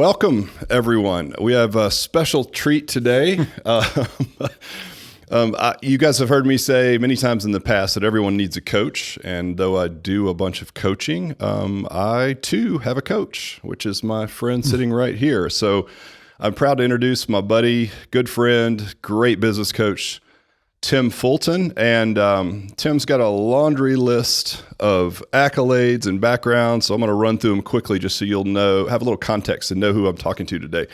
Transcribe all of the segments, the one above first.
Welcome, everyone. We have a special treat today. You guys have heard me say many times in the past that everyone needs a coach. And though I do a bunch of coaching, I too have a coach, which is my friend sitting right here. So I'm proud to introduce my buddy, good friend, great business coach, Tim Fulton. And Tim's got a laundry list of accolades and backgrounds. So I'm going to run through them quickly just so you'll have a little context and know who I'm talking to today.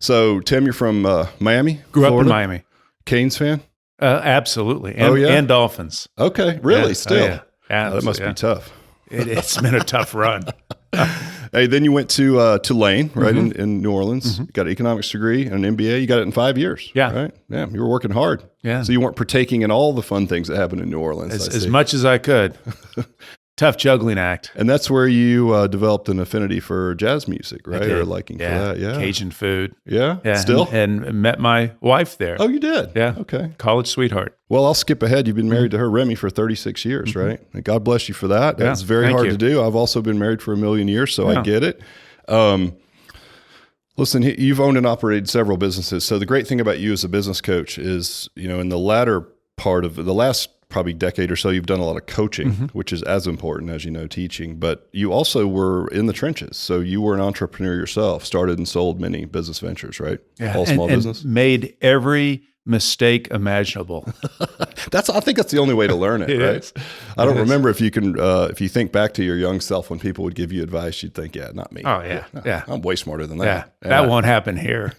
So Tim, you're from Miami? Grew Florida? up in Miami. Canes fan? Absolutely. And, and Dolphins. Okay, really? Yeah. Still? Oh, yeah. That must be tough. It's been a tough run. Hey, then you went to Tulane, right, in New Orleans. You got an economics degree and an MBA. You got it in 5 years. Yeah. Right? Yeah, you were working hard. Yeah. So you weren't partaking in all the fun things that happen in New Orleans. As much as I could. Tough juggling act. And that's where you developed an affinity for jazz music, right? Or liking for that. Yeah. Cajun food. Yeah. Still? And met my wife there. Oh, you did? Yeah. Okay. College sweetheart. Well, I'll skip ahead. You've been married to her, Remy, for 36 years, right? And God bless you for that. Yeah. That's very hard to do. I've also been married for 1 million years, so I get it. Listen, you've owned and operated several businesses. So the great thing about you as a business coach is, in the latter part of the last probably decade or so, you've done a lot of coaching, which is as important as, teaching, but you also were in the trenches. So you were an entrepreneur yourself, started and sold many business ventures, right? Yeah. All small business. Made every mistake imaginable. I think that's the only way to learn it, right? Is. I don't remember if you can, if you think back to your young self when people would give you advice, you'd think, yeah, not me. Oh, yeah. Yeah. I'm way smarter than that. Yeah. That won't happen here.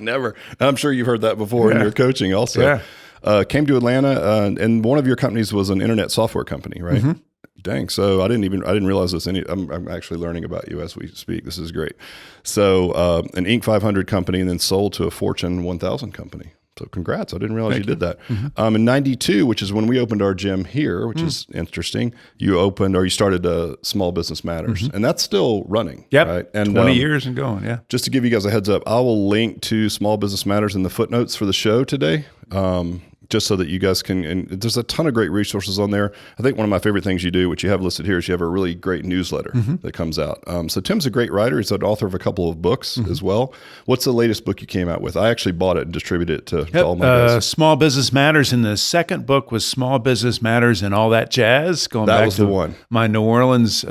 Never. And I'm sure you've heard that before in your coaching also. Yeah. Came to Atlanta, and one of your companies was an internet software company, right? Dang. So I didn't realize this. I'm actually learning about you as we speak. This is great. So an Inc. 500 company, and then sold to a Fortune 1000 company. So congrats. I didn't realize you did that. In 92, which is when we opened our gym here, which is interesting, you started Small Business Matters, and that's still running. Yep. Right? And 20 years and going. Yeah. Just to give you guys a heads up, I will link to Small Business Matters in the footnotes for the show today. Just so that you guys can, and there's a ton of great resources on there. I think one of my favorite things you do, which you have listed here, is you have a really great newsletter that comes out. So Tim's a great writer. He's an author of a couple of books as well. What's the latest book you came out with? I actually bought it and distributed it to all my guys. Small Business Matters. And the second book was Small Business Matters and All That Jazz, going back to my New Orleans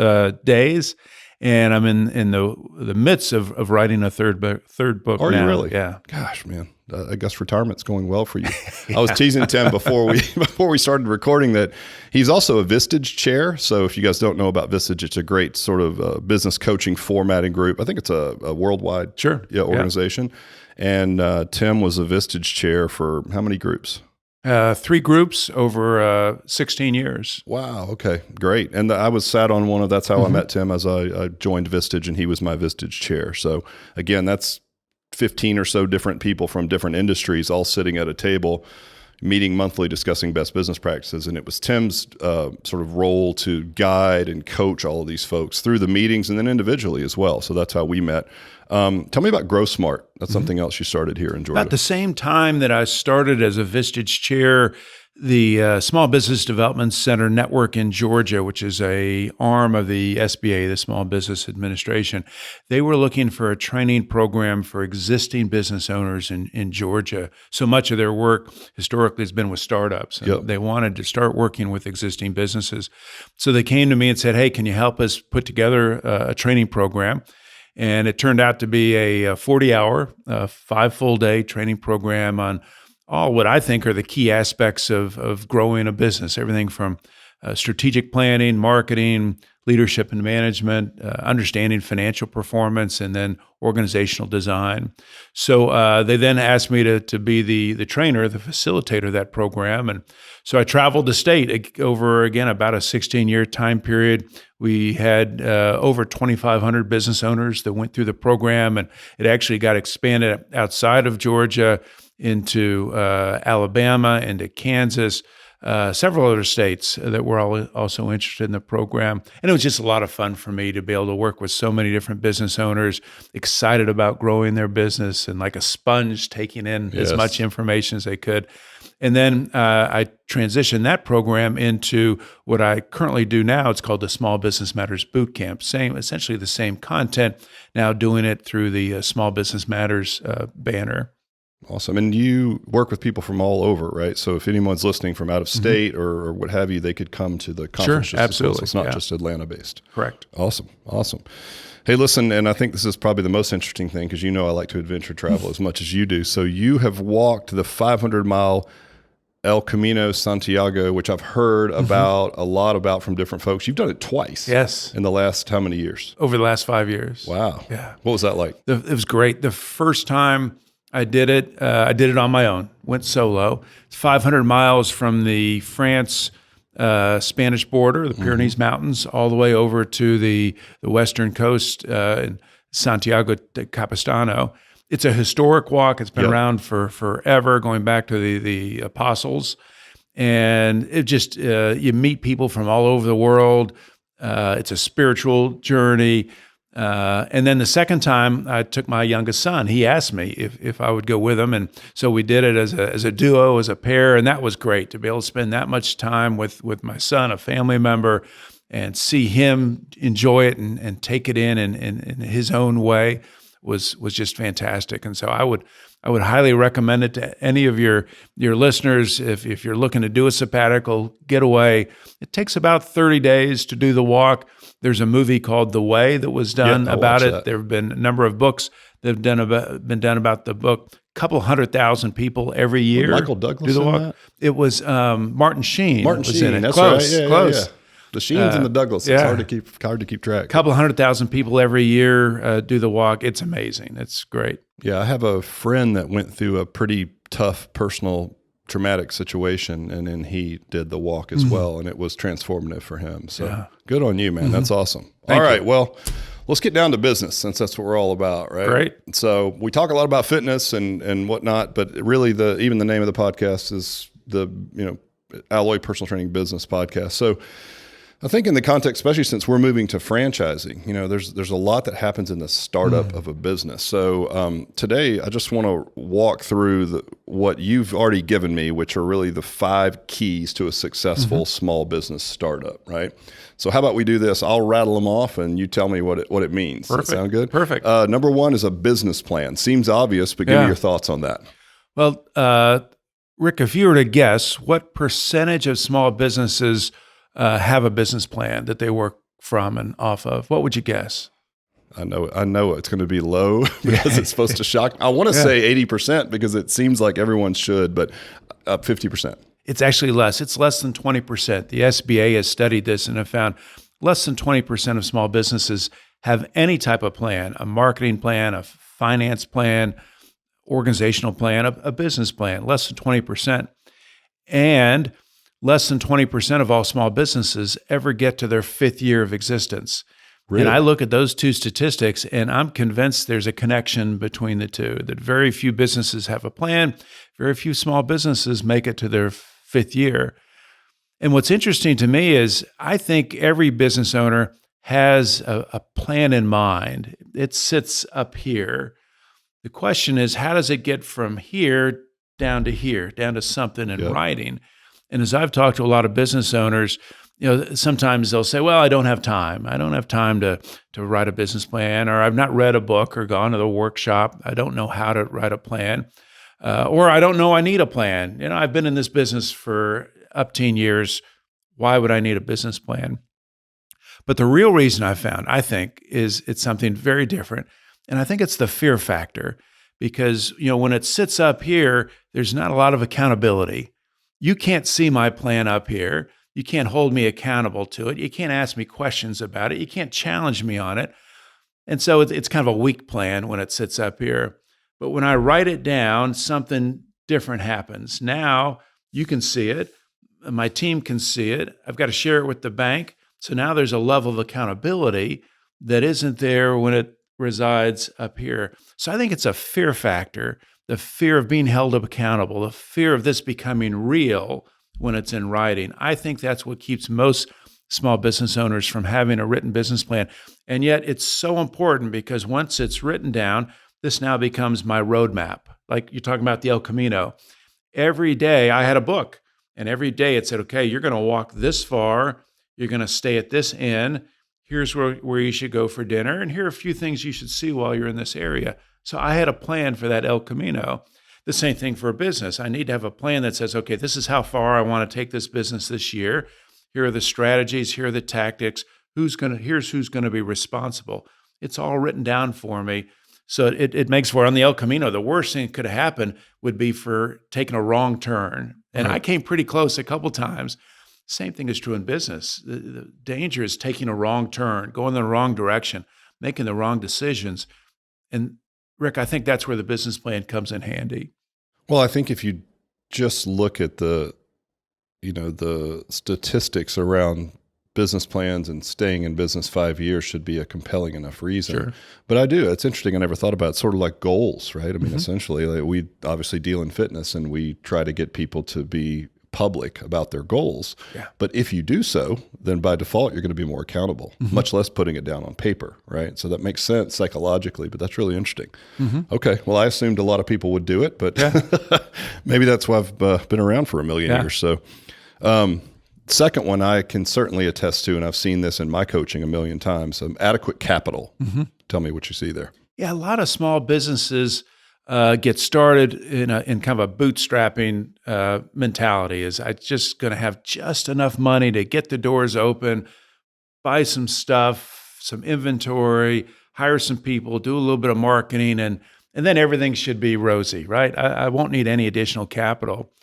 days. And I'm in the midst of writing a third book Are now. You really? Yeah. Gosh, man. I guess retirement's going well for you. I was teasing Tim before we started recording that he's also a Vistage chair. So if you guys don't know about Vistage, it's a great sort of business coaching formatting group. I think it's a worldwide organization. And Tim was a Vistage chair for how many groups? 3 groups over 16 years. Wow. Okay. Great. And I was sat on one of, that's how I met Tim as I joined Vistage, and he was my Vistage chair. So again, that's 15 or so different people from different industries all sitting at a table, meeting monthly, discussing best business practices. And it was Tim's sort of role to guide and coach all of these folks through the meetings and then individually as well. So that's how we met. Tell me about Grow Smart. That's something else you started here in Georgia. About the same time that I started as a Vistage chair, the Small Business Development Center Network in Georgia, which is a arm of the SBA, the Small Business Administration, they were looking for a training program for existing business owners in Georgia. So much of their work historically has been with startups. And they wanted to start working with existing businesses. So they came to me and said, hey, can you help us put together a training program? And it turned out to be a 40-hour, 5 full-day training program on all what I think are the key aspects of growing a business, everything from strategic planning, marketing, leadership and management, understanding financial performance, and then organizational design. So they then asked me to be the trainer, the facilitator of that program. And so I traveled the state over, again, about a 16-year time period. We had over 2,500 business owners that went through the program, and it actually got expanded outside of Georgia into Alabama, into Kansas, several other states that were also interested in the program. And it was just a lot of fun for me to be able to work with so many different business owners, excited about growing their business and like a sponge taking in as much information as they could. And then I transitioned that program into what I currently do now. It's called the Small Business Matters Bootcamp. Essentially the same content, now doing it through the Small Business Matters banner. Awesome. And you work with people from all over, right? So if anyone's listening from out of state or what have you, they could come to the conference. Sure, absolutely. So it's not just Atlanta-based. Correct. Awesome. Hey, listen, and I think this is probably the most interesting thing because I like to adventure travel as much as you do. So you have walked the 500-mile El Camino Santiago, which I've heard about a lot about from different folks. You've done it twice. Yes. In the last how many years? Over the last 5 years. Wow. Yeah. What was that like? It was great. The first time I did it on my own, went solo. It's 500 miles from the France Spanish border, the Pyrenees Mountains, all the way over to the western coast in Santiago de Compostela. It's a historic walk. It's been around for forever, going back to the apostles. And it just, you meet people from all over the world. It's a spiritual journey. And then the second time I took my youngest son, he asked me if I would go with him. And so we did it as a duo, as a pair. And that was great to be able to spend that much time with my son, a family member, and see him enjoy it and take it in his own way was just fantastic. And so I would highly recommend it to any of your listeners. If you're looking to do a sabbatical getaway, it takes about 30 days to do the walk. There's a movie called The Way that was done about it. There have been a number of books that have been done about the book. A couple 100,000 people every year. Michael Douglas do the walk. In that? It was Martin Sheen. Martin was Sheen, in it. that's Close, right. Yeah, close. Yeah. The Sheens and the Douglas. It's hard to keep track. A couple 100,000 people every year do the walk. It's amazing. It's great. Yeah, I have a friend that went through a pretty tough personal traumatic situation, and then he did the walk as well, and it was transformative for him. So good on you, man. That's awesome. Thank all right, you. Well, let's get down to business since that's what we're all about, right? Great. So we talk a lot about fitness and whatnot, but really even the name of the podcast is the Alloy Personal Training Business Podcast. So I think in the context, especially since we're moving to franchising, there's a lot that happens in the startup of a business. So today, I just want to walk through what you've already given me, which are really the 5 keys to a successful small business startup, right? So how about we do this? I'll rattle them off, and you tell me what it means. Perfect. Does that sound good? Perfect. Number 1 is a business plan. Seems obvious, but give me your thoughts on that. Well, Rick, if you were to guess, what percentage of small businesses have a business plan that they work from and off of? What would you guess? I know it's going to be low because it's supposed to shock. I want to say 80% because it seems like everyone should, but 50%. It's actually less. It's less than 20%. The SBA has studied this and have found less than 20% of small businesses have any type of plan, a marketing plan, a finance plan, organizational plan, a business plan, less than 20%. And less than 20% of all small businesses ever get to their 5th year of existence. Really? And I look at those two statistics, and I'm convinced there's a connection between the two, that very few businesses have a plan, very few small businesses make it to their 5th year. And what's interesting to me is I think every business owner has a plan in mind. It sits up here. The question is, how does it get from here, down to something in writing? And as I've talked to a lot of business owners, sometimes they'll say, well, I don't have time. I don't have time to write a business plan, or I've not read a book or gone to the workshop. I don't know how to write a plan, or I don't know I need a plan. I've been in this business for up 10 years. Why would I need a business plan? But the real reason I found, I think, is it's something very different. And I think it's the fear factor, because, when it sits up here, there's not a lot of accountability. You can't see my plan up here. You can't hold me accountable to it. You can't ask me questions about it. You can't challenge me on it. And so it's kind of a weak plan when it sits up here. But when I write it down, something different happens. Now you can see it. My team can see it. I've got to share it with the bank. So now there's a level of accountability that isn't there when it resides up here. So I think it's a fear factor. The fear of being held accountable, the fear of this becoming real when it's in writing. I think that's what keeps most small business owners from having a written business plan. And yet it's so important because once it's written down, this now becomes my roadmap. Like you're talking about the El Camino. Every day I had a book, and every day it said, okay, you're going to walk this far. You're going to stay at this inn. Here's where you should go for dinner. And here are a few things you should see while you're in this area. So I had a plan for that El Camino. The same thing for a business. I need to have a plan that says, okay, this is how far I want to take this business this year. Here are the strategies. Here are the tactics. Here's who's going to be responsible. It's all written down for me. So it makes for, on the El Camino, the worst thing that could have happened would be for taking a wrong turn. And I came pretty close a couple times. Same thing is true in business. The danger is taking a wrong turn, going in the wrong direction, making the wrong decisions. And Rick, I think that's where the business plan comes in handy. Well, I think if you just look at the statistics around business plans and staying in business 5 years should be a compelling enough reason. Sure. But I do. It's interesting. I never thought about it. Sort of like goals, right? I mean, essentially, like we obviously deal in fitness and we try to get people to be public about their goals. Yeah. But if you do so, then by default, you're going to be more accountable, much less putting it down on paper, right? So that makes sense psychologically, but that's really interesting. Okay. Well, I assumed a lot of people would do it, but maybe that's why I've been around for a million years. So, second one I can certainly attest to, and I've seen this in my coaching a million times, adequate capital. Tell me what you see there. Yeah, a lot of small businesses get started in kind of a bootstrapping mentality. Is I just going to have just enough money to get the doors open, buy some stuff, some inventory, hire some people, do a little bit of marketing, and then everything should be rosy, right? I won't need any additional capital.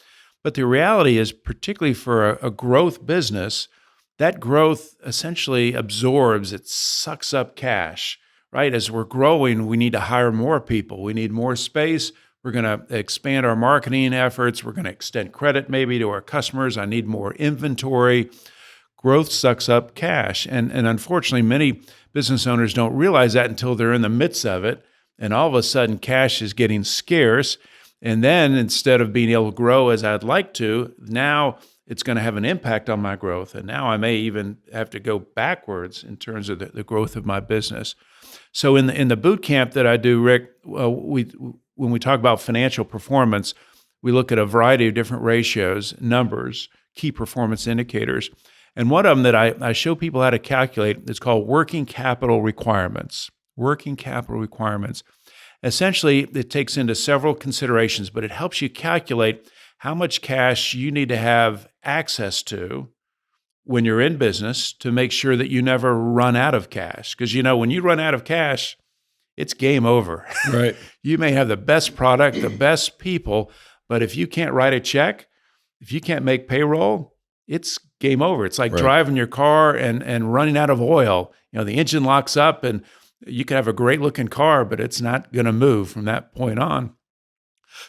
But the reality is, particularly for a growth business, that growth essentially absorbs, it sucks up cash, right? As we're growing, we need to hire more people. We need more space. We're going to expand our marketing efforts. We're going to extend credit maybe to our customers. I need more inventory. Growth sucks up cash. And unfortunately, many business owners don't realize that until they're in the midst of it. And all of a sudden, cash is getting scarce. And then instead of being able to grow as I'd like to, now it's going to have an impact on my growth. And now I may even have to go backwards in terms of the growth of my business. So in the boot camp that I do, Rick, when we talk about financial performance, we look at a variety of different ratios, numbers, key performance indicators. And one of them that I show people how to calculate is called working capital requirements. Working capital requirements. Essentially, it takes into several considerations, but it helps you calculate how much cash you need to have access to when you're in business to make sure that you never run out of cash. Because, when you run out of cash, it's game over. Right. You may have the best product, the best people, but if you can't write a check, if you can't make payroll, it's game over. It's like driving your car and running out of oil. The engine locks up and you can have a great looking car, but it's not going to move from that point on.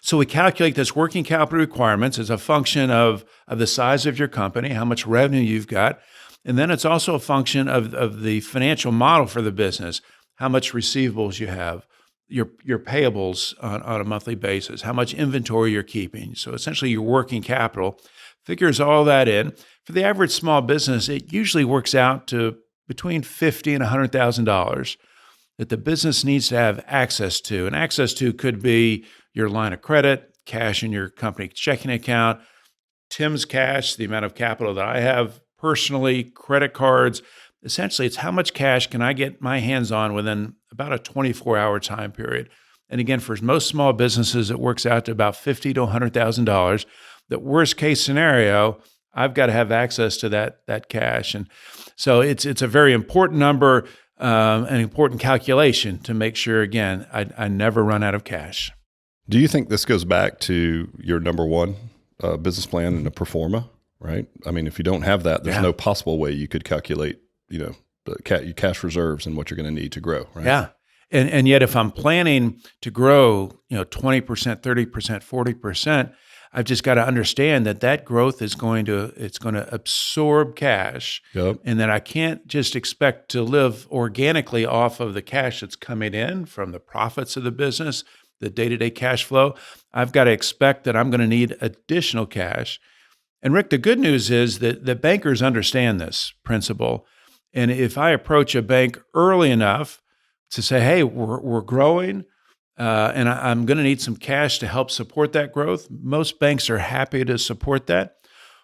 So we calculate this working capital requirements as a function of the size of your company, how much revenue you've got. And then it's also a function of the financial model for the business, how much receivables you have, your payables on a monthly basis, how much inventory you're keeping. So essentially your working capital figures all that in. For the average small business, it usually works out to between $50,000 and $100,000 that the business needs to have access to. And access to could be your line of credit, cash in your company checking account, Tim's cash, the amount of capital that I have personally, credit cards. Essentially, it's how much cash can I get my hands on within about a 24-hour time period. And again, for most small businesses, it works out to about $50,000 to $100,000. The worst case scenario, I've got to have access to that cash. And so it's a very important number, an important calculation to make sure, again, I never run out of cash. Do you think this goes back to your number one business plan and a pro forma, right? I mean, if you don't have that, there's no possible way you could calculate, your cash reserves and what you're going to need to grow, right? Yeah. And yet if I'm planning to grow, 20%, 30%, 40%, I've just got to understand that growth is going to absorb cash. Yep. And that I can't just expect to live organically off of the cash that's coming in from the profits of the business, the day-to-day cash flow. I've got to expect that I'm going to need additional cash. And Rick, the good news is that the bankers understand this principle. And if I approach a bank early enough to say, hey, we're growing, and I'm going to need some cash to help support that growth, most banks are happy to support that.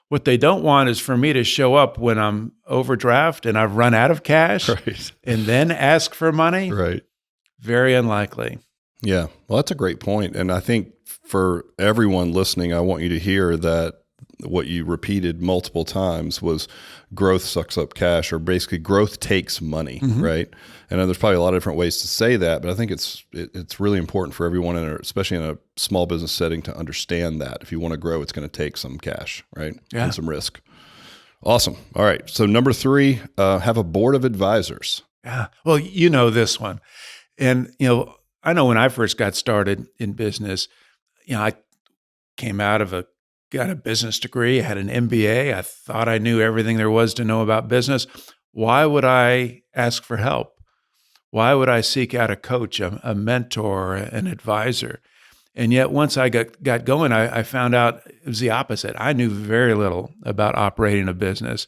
What they don't want is for me to show up when I'm overdraft and I've run out of cash Right. and then ask for money. Right. Very unlikely. Yeah. Well, that's a great point. And I think for everyone listening, I want you to hear that what you repeated multiple times was growth sucks up cash, or basically growth takes money, right? And there's probably a lot of different ways to say that, but I think it's really important for everyone, especially in a small business setting, to understand that if you want to grow, it's going to take some cash, right? Yeah. And some risk. Awesome. All right. So number 3, have a board of advisors. Yeah. Well, you know this one. And, I know when I first got started in business, I got a business degree, I had an MBA. I thought I knew everything there was to know about business. Why would I ask for help? Why would I seek out a coach, a mentor, an advisor? And yet once I got going, I found out it was the opposite. I knew very little about operating a business.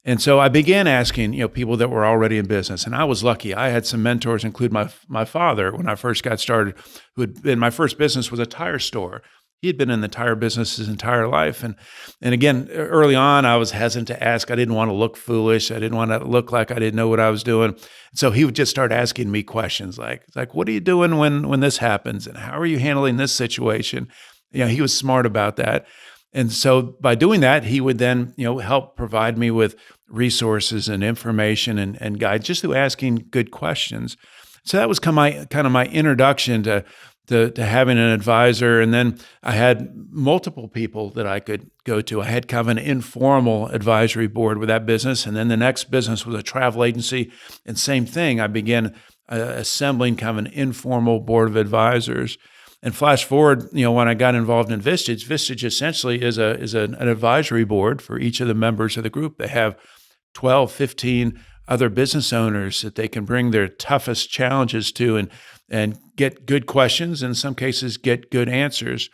And so I began asking, people that were already in business. And I was lucky. I had some mentors, include my father when I first got started, my first business was a tire store. He had been in the tire business his entire life. And again, early on, I was hesitant to ask. I didn't want to look foolish. I didn't want to look like I didn't know what I was doing. So he would just start asking me questions like, what are you doing when this happens? And how are you handling this situation? He was smart about that. And so by doing that, he would then, help provide me with resources and information and guide just through asking good questions. So that was kind of my introduction to having an advisor. And then I had multiple people that I could go to. I had kind of an informal advisory board with that business. And then the next business was a travel agency. And same thing, I began assembling kind of an informal board of advisors. And flash forward, when I got involved in Vistage, Vistage essentially is an advisory board for each of the members of the group. They have 12, 15 other business owners that they can bring their toughest challenges to and get good questions, in some cases get good answers.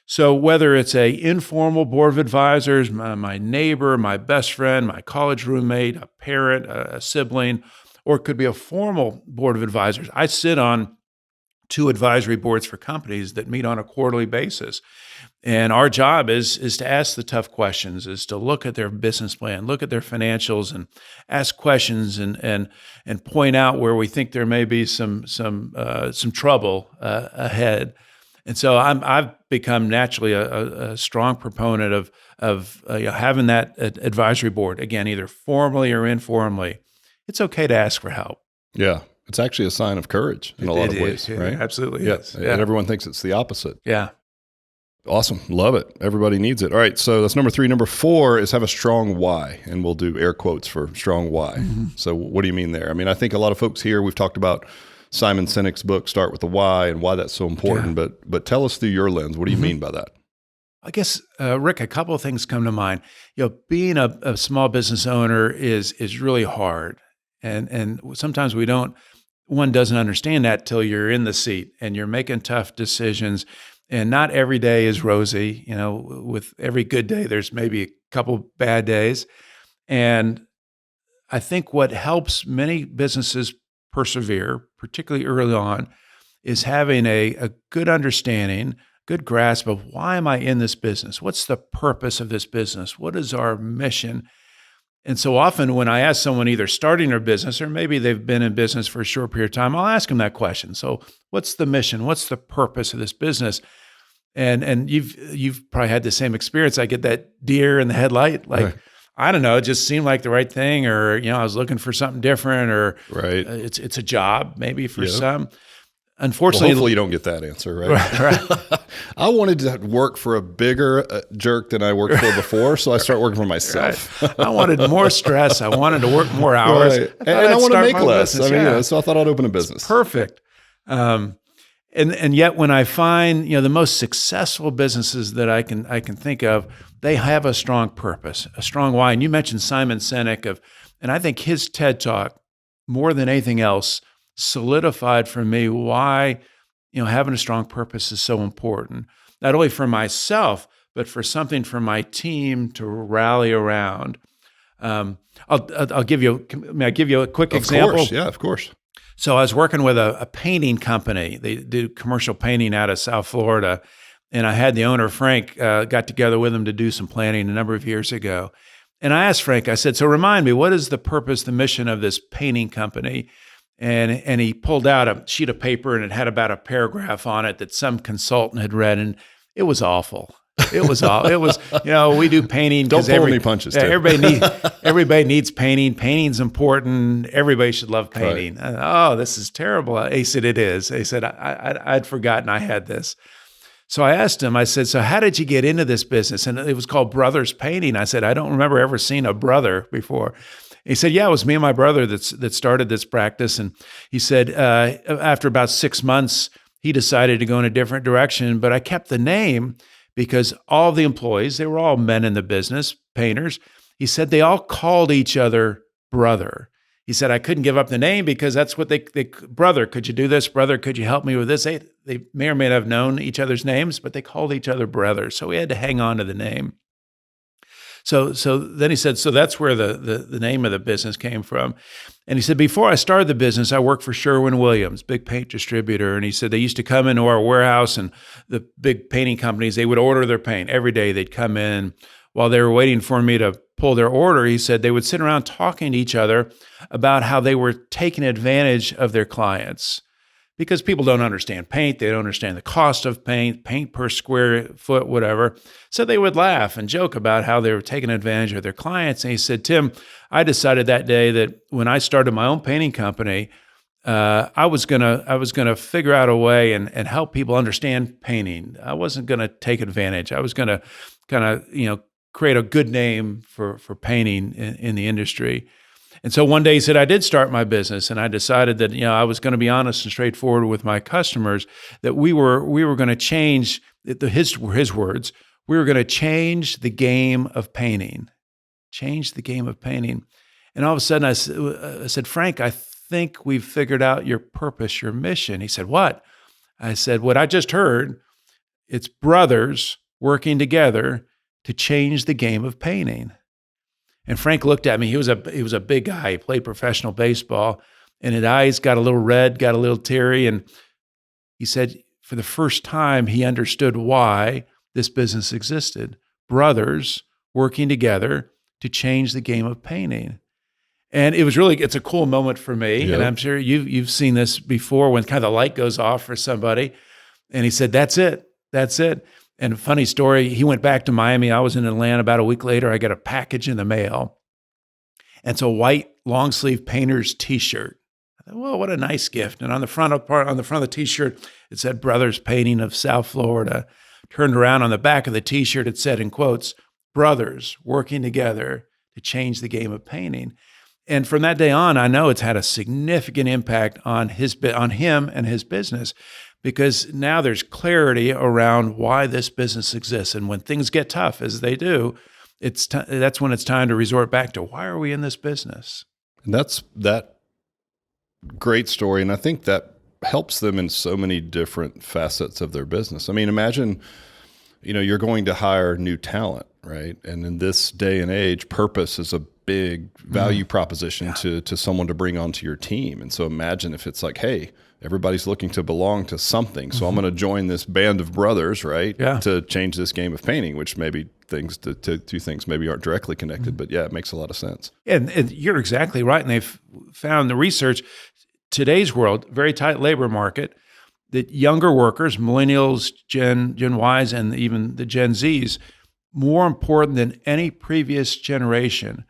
So whether it's a informal board of advisors, my neighbor, my best friend, my college roommate, a parent, a sibling, or it could be a formal board of advisors. I sit on 2 advisory boards for companies that meet on a quarterly basis. And our job is to ask the tough questions, is to look at their business plan, look at their financials, and ask questions and point out where we think there may be some trouble ahead. And so I've become naturally a strong proponent of having that advisory board, again, either formally or informally. It's okay to ask for help. Yeah. It's actually a sign of courage in a lot of ways, right? It absolutely is. Yeah. And everyone thinks it's the opposite. Yeah. Awesome. Love it. Everybody needs it. All right. So that's number 3. Number 4 is have a strong why. And we'll do air quotes for strong why. So what do you mean there? I mean, I think a lot of folks here, we've talked about Simon Sinek's book, Start with the Why, and why that's so important. Yeah. But tell us through your lens, what do you mean by that? I guess, Rick, a couple of things come to mind. Being a small business owner is really hard. And sometimes one doesn't understand that till you're in the seat and you're making tough decisions. And not every day is rosy. With every good day, there's maybe a couple bad days. And I think what helps many businesses persevere, particularly early on, is having a good understanding, good grasp of why am I in this business? What's the purpose of this business? What is our mission? And so often when I ask someone either starting their business or maybe they've been in business for a short period of time, I'll ask them that question. So what's the mission? What's the purpose of this business? And you've probably had the same experience. I get that deer in the headlight, like, right. I don't know, it just seemed like the right thing, or I was looking for something different, or right. It's a job maybe for some. Unfortunately, hopefully you don't get that answer, right? Right. I wanted to work for a bigger jerk than I worked for before, so I start working for myself. Right. I wanted more stress. I wanted to work more hours. Right. And I want to make less. So I thought I'd open a business. It's perfect. And yet when I find, the most successful businesses that I can think of, they have a strong purpose, a strong why. And you mentioned Simon Sinek and I think his TED Talk, more than anything else, solidified for me why, having a strong purpose is so important, not only for myself, but for something for my team to rally around. I'll give you. May I give you a quick example? Of course, yeah, of course. So I was working with a painting company. They do commercial painting out of South Florida, and I had the owner, Frank, got together with him to do some planning a number of years ago. And I asked Frank, I said, so remind me, what is the purpose, the mission of this painting company? And he pulled out a sheet of paper, and it had about a paragraph on it that some consultant had read, and it was awful. It was all. It was, we do painting. Don't pull any punches. Yeah, everybody needs painting. Painting's important. Everybody should love painting. Right. Oh, this is terrible. He said, it is. He said, I'd forgotten I had this. So I asked him, I said, so how did you get into this business? And it was called Brothers Painting. I said, I don't remember ever seeing a brother before. He said, yeah, it was me and my brother that started this practice. And he said, after about 6 months, he decided to go in a different direction, but I kept the name because all the employees, they were all men in the business, painters. He said they all called each other brother. He said, I couldn't give up the name because that's what they brother, could you do this? Brother, could you help me with this? They may or may not have known each other's names, but they called each other brother. So we had to hang on to the name. So then he said, so that's where the name of the business came from. And he said, before I started the business, I worked for Sherwin-Williams, big paint distributor. And he said they used to come into our warehouse, and the big painting companies, they would order their paint. Every day they'd come in. While they were waiting for me to pull their order, he said they would sit around talking to each other about how they were taking advantage of their clients. Because people don't understand paint, they don't understand the cost of paint per square foot, whatever. So they would laugh and joke about how they were taking advantage of their clients. And he said, Tim, I decided that day that when I started my own painting company, I was gonna figure out a way and help people understand painting. I wasn't gonna take advantage. I was gonna kind of create a good name for painting in the industry. And so one day he said, I did start my business, and I decided that, I was going to be honest and straightforward with my customers, that we were going to change, his words, we were going to change the game of painting. Change the game of painting. And all of a sudden I said, Frank, I think we've figured out your purpose, your mission. He said, what? I said, what I just heard, it's brothers working together to change the game of painting. And Frank looked at me. He was a big guy. He played professional baseball, and his eyes got a little red, got a little teary. And he said, for the first time, he understood why this business existed. Brothers working together to change the game of painting. And it's a cool moment for me. Yep. And I'm sure you've seen this before when kind of the light goes off for somebody. And he said, that's it. And a funny story, he went back to Miami. I was in Atlanta about a week later. I got a package in the mail. And it's a white long sleeve painter's t-shirt. I thought, well, what a nice gift. And on the front of the t-shirt, it said Brothers Painting of South Florida. Turned around on the back of the t-shirt, it said in quotes, brothers working together to change the game of painting. And from that day on, I know it's had a significant impact on him and his business, because now there's clarity around why this business exists. And when things get tough, as they do, that's when it's time to resort back to, why are we in this business? And that's that great story. And I think that helps them in so many different facets of their business. I mean, imagine, you're going to hire new talent, right? And in this day and age, purpose is a big value proposition to someone to bring onto your team. And so imagine if it's like, hey, everybody's looking to belong to something. So I'm going to join this band of brothers, right? Yeah. To change this game of painting, which maybe two things maybe aren't directly connected, but yeah, it makes a lot of sense. And you're exactly right. And they've found the research, today's world, very tight labor market, that younger workers, millennials, Gen Ys, and even the Gen Zs, more important than any previous generation,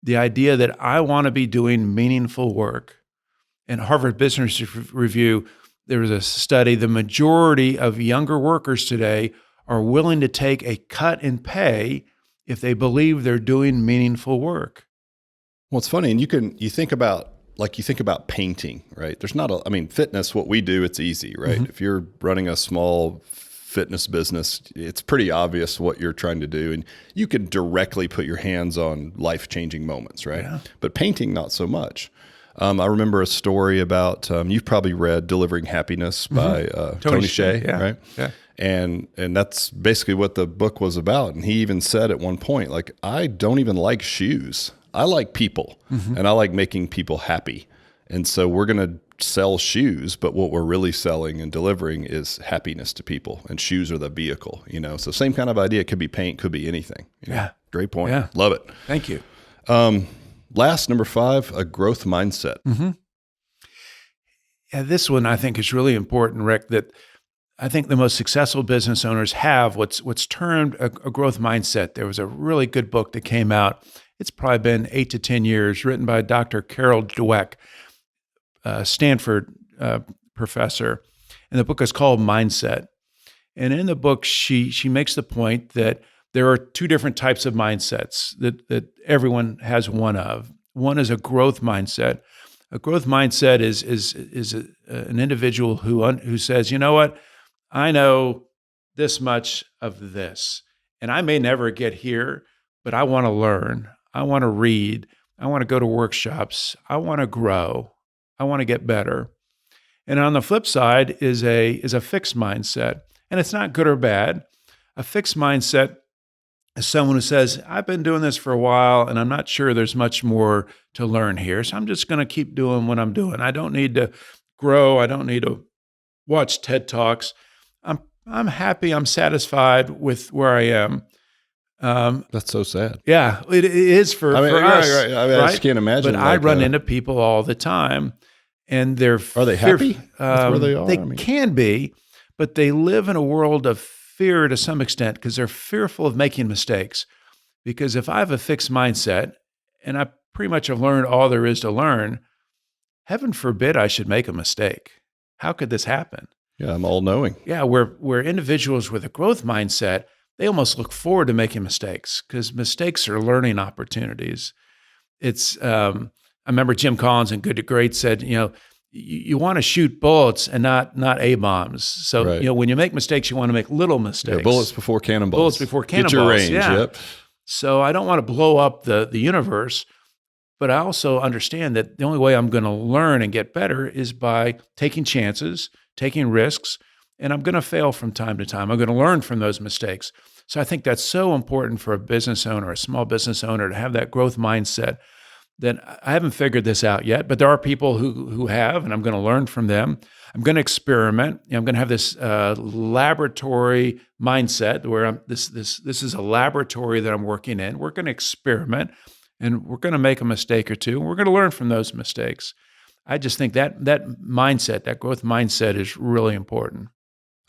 the idea that I want to be doing meaningful work. In Harvard Business Review, there was a study, the majority of younger workers today are willing to take a cut in pay if they believe they're doing meaningful work. Well, it's funny, and you think about painting, right? There's not fitness, what we do, it's easy, right? Mm-hmm. If you're running a small fitness business, it's pretty obvious what you're trying to do, and you can directly put your hands on life-changing moments, right? Yeah. But painting, not so much. I remember a story about, you've probably read Delivering Happiness by Tony Hsieh, right? Yeah. And that's basically what the book was about. And he even said at one point, like, I don't even like shoes. I like people, and I like making people happy. And so we're going to sell shoes, but what we're really selling and delivering is happiness to people, and shoes are the vehicle, So same kind of idea. It could be paint, could be anything. Yeah. Great point. Yeah. Love it. Thank you. Last, number 5, a growth mindset. Yeah, this one I think is really important, Rick, that I think the most successful business owners have what's termed a growth mindset. There was a really good book that came out. It's probably been 8 to 10 years, written by Dr. Carol Dweck, Stanford professor. And the book is called Mindset. And in the book, she makes the point that there are 2 different types of mindsets that everyone has one of. One is a growth mindset. A growth mindset is an individual who says, you know what, I know this much of this, and I may never get here, but I want to learn. I want to read. I want to go to workshops. I want to grow. I want to get better. And on the flip side is a fixed mindset, and it's not good or bad. A fixed mindset is someone who says, I've been doing this for a while, and I'm not sure there's much more to learn here, so I'm just going to keep doing what I'm doing. I don't need to grow. I don't need to watch TED Talks. I'm happy. I'm satisfied with where I am. That's so sad. Yeah, it is for us. Right. I right? just can't imagine. But I run into people all the time, and are they happy with where they are? They can be, but they live in a world of fear to some extent because they're fearful of making mistakes. Because if I have a fixed mindset and I pretty much have learned all there is to learn, heaven forbid I should make a mistake. How could this happen? Yeah, I'm all knowing. Yeah, where individuals with a growth mindset, they almost look forward to making mistakes because mistakes are learning opportunities. It's I remember Jim Collins in Good to Great said, you want to shoot bullets and not A-bombs. So, right. When you make mistakes, you want to make little mistakes. Yeah, bullets before cannonballs. Bullets before cannonballs. Get your range, yeah. Yep. So I don't want to blow up the universe, but I also understand that the only way I'm going to learn and get better is by taking chances, taking risks, and I'm going to fail from time to time. I'm going to learn from those mistakes. So I think that's so important for a business owner, a small business owner, to have that growth mindset. That I haven't figured this out yet, but there are people who have, and I'm going to learn from them. I'm going to experiment. I'm going to have this laboratory mindset where this is a laboratory that I'm working in. We're going to experiment, and we're going to make a mistake or two, and we're going to learn from those mistakes. I just think that mindset, that growth mindset, is really important.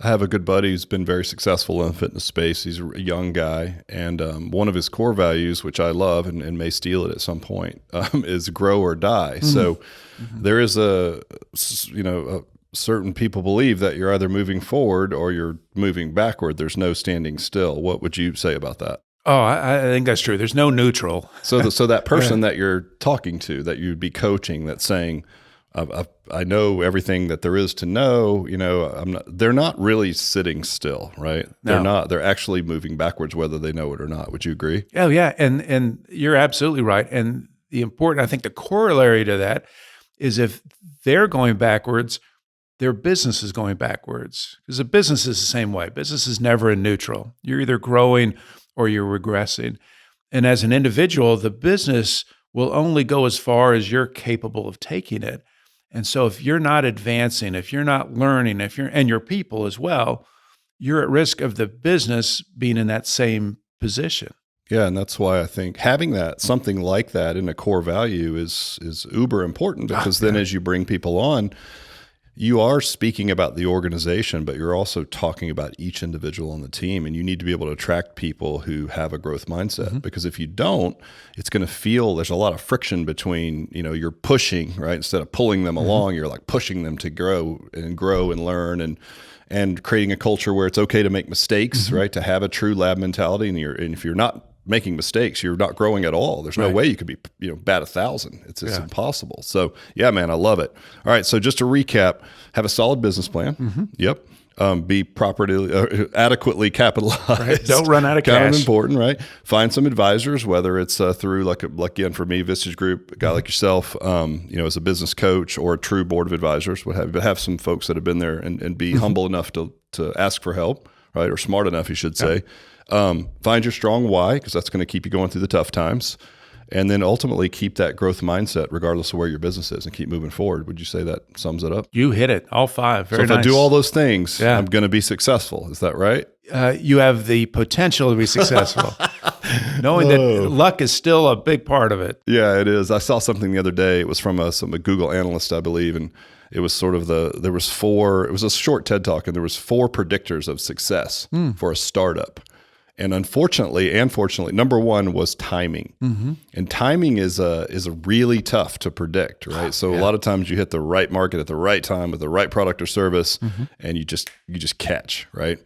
I have a good buddy who's been very successful in the fitness space. He's a young guy, and one of his core values, which I love and may steal it at some point, is grow or die. So there is certain people believe that you're either moving forward or you're moving backward. There's no standing still. What would you say about that? Oh, I think that's true. There's no neutral. So that person that you're talking to, that you'd be coaching, that's saying, I know everything that there is to know, they're not really sitting still, right? No. They're not, they're actually moving backwards, whether they know it or not. Would you agree? Oh yeah. And you're absolutely right. And I think the corollary to that is if they're going backwards, their business is going backwards, because a business is the same way. Business is never in neutral. You're either growing or you're regressing. And as an individual, the business will only go as far as you're capable of taking it. And so if you're not advancing, if you're not learning, and your people as well, you're at risk of the business being in that same position. Yeah, and that's why I think having something like that in a core value is uber important, because then as you bring people on, you are speaking about the organization, but you're also talking about each individual on the team, and you need to be able to attract people who have a growth mindset, because if you don't, it's going to feel there's a lot of friction between, you're pushing, right? Instead of pulling them along, you're like pushing them to grow and learn and creating a culture where it's okay to make mistakes, right? To have a true lab mentality, and if you're not making mistakes, you're not growing at all. There's no way you could be, bat 1,000. It's impossible. So yeah, man, I love it. All right. So just to recap, have a solid business plan. Yep. Be properly, adequately capitalized. Right. Don't run out of cash. Kind of important, right? Find some advisors, whether it's through like again, for me, Vistage Group, a guy like yourself, as a business coach or a true board of advisors, what have you, but have some folks that have been there and be humble enough to ask for help. right? Or smart enough, you should say. Find your strong why, because that's going to keep you going through the tough times. And then ultimately keep that growth mindset regardless of where your business is and keep moving forward. Would you say that sums it up? You hit it, all five. Very so if nice. I do all those things, I'm going to be successful. Is that right? You have the potential to be successful. Knowing that luck is still a big part of it. Yeah, it is. I saw something the other day. It was from a Google analyst, I believe, and it was sort of it was a short TED Talk, and there was 4 predictors of success for a startup. And unfortunately and fortunately, number 1 was timing. And timing is really tough to predict, right? So a lot of times you hit the right market at the right time with the right product or service, and you just catch, right?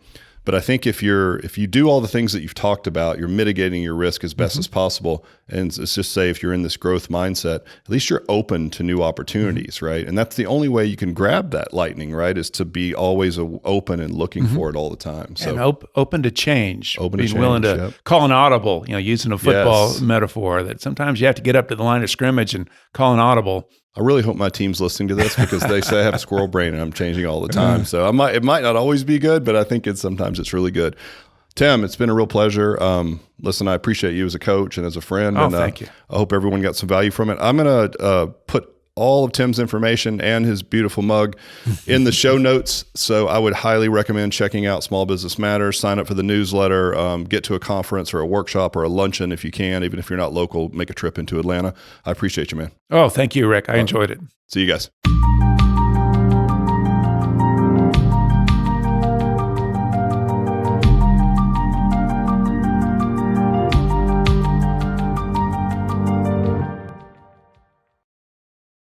But I think if you do all the things that you've talked about, you're mitigating your risk as best as possible. And let's just say if you're in this growth mindset, at least you're open to new opportunities, right? And that's the only way you can grab that lightning, right? Is to be always open and looking for it all the time. So and open to change. Open to being change, willing to call an audible, using a football metaphor, that sometimes you have to get up to the line of scrimmage and call an audible. I really hope my team's listening to this because they say I have a squirrel brain and I'm changing all the time. So it might not always be good, but I think sometimes it's really good. Tim, it's been a real pleasure. Listen, I appreciate you as a coach and as a friend. Oh, and thank you. I hope everyone got some value from it. I'm going to put all of Tim's information and his beautiful mug in the show notes. So I would highly recommend checking out Small Business Matters, sign up for the newsletter, get to a conference or a workshop or a luncheon if you can. Even if you're not local, make a trip into Atlanta. I appreciate you, man. Oh, thank you, Rick. I enjoyed it. See you guys.